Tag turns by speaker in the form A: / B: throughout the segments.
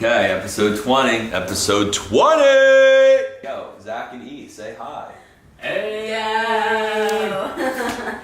A: Okay, episode 20. Episode 20! Yo, Zach and E, say hi.
B: Hey!
C: Yo!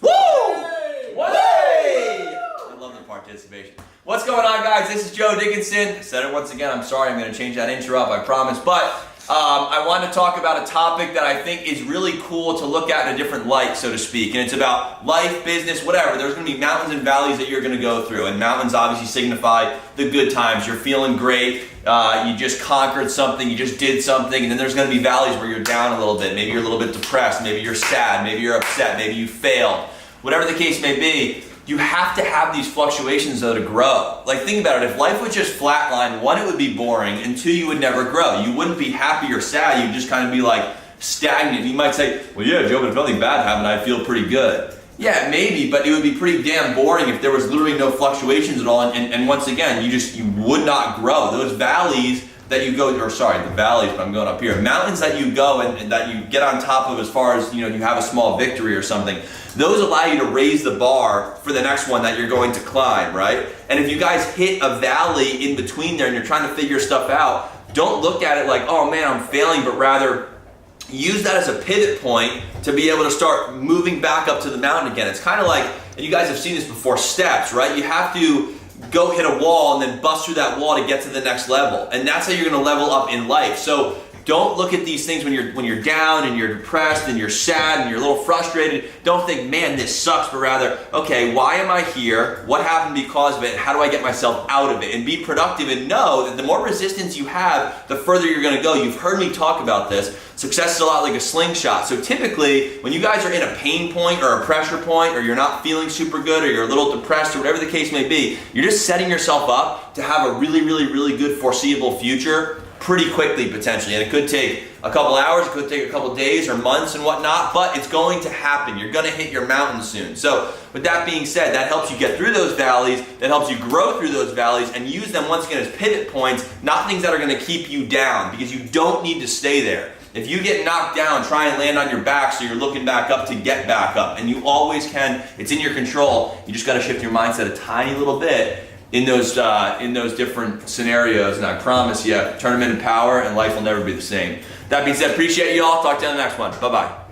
A: Woo! What? I love the participation. What's going on, guys? This is Joe Dickinson. I said it once again. I'm sorry. I'm going to change that intro up, I promise. But I want to talk about a topic that I think is really cool to look at in a different light, so to speak. And it's about life, business, whatever. There's going to be mountains and valleys that you're going to go through. And mountains obviously signify the good times. You're feeling great. You just conquered something. You just did something. And then there's going to be valleys where you're down a little bit. Maybe you're a little bit depressed. Maybe you're sad. Maybe you're upset. Maybe you failed. Whatever the case may be, you have to have these fluctuations though to grow. Like, think about it. If life was just flatline, one, it would be boring, and two, you would never grow. You wouldn't be happy or sad. You'd just kind of be like stagnant. You might say, well, yeah, Joe, but if nothing bad happened, I'd feel pretty good. Yeah, maybe, but it would be pretty damn boring if there was literally no fluctuations at all. And once again, you would not grow. Those valleys that you go, or sorry, the valleys, but I'm going up here. Mountains that you go and that you get on top of as far as, you have a small victory or something. Those allow you to raise the bar for the next one that you're going to climb, right? And if you guys hit a valley in between there and you're trying to figure stuff out, don't look at it like, oh man, I'm failing, but rather use that as a pivot point to be able to start moving back up to the mountain again. It's kind of like, and you guys have seen this before, steps, right? You have to go hit a wall and then bust through that wall to get to the next level. And that's how you're gonna level up in life. So don't look at these things when you're down and you're depressed and you're sad and you're a little frustrated. Don't think, man, this sucks, but rather, okay, why am I here? What happened because of it? How do I get myself out of it? And be productive and know that the more resistance you have, the further you're gonna go. You've heard me talk about this. Success is a lot like a slingshot. So typically, when you guys are in a pain point or a pressure point, or you're not feeling super good, or you're a little depressed, or whatever the case may be, you're just setting yourself up to have a really, really, really good foreseeable future pretty quickly, potentially. And it could take a couple hours, it could take a couple days or months and whatnot, but it's going to happen. You're gonna hit your mountain soon. So with that being said, that helps you get through those valleys, that helps you grow through those valleys, and use them once again as pivot points, not things that are gonna keep you down, because you don't need to stay there. If you get knocked down, try and land on your back so you're looking back up to get back up. And you always can. It's in your control. You just got to shift your mindset a tiny little bit in those different scenarios. And I promise you, turn them into power and life will never be the same. That being said, appreciate you all. Talk to you on the next one. Bye-bye.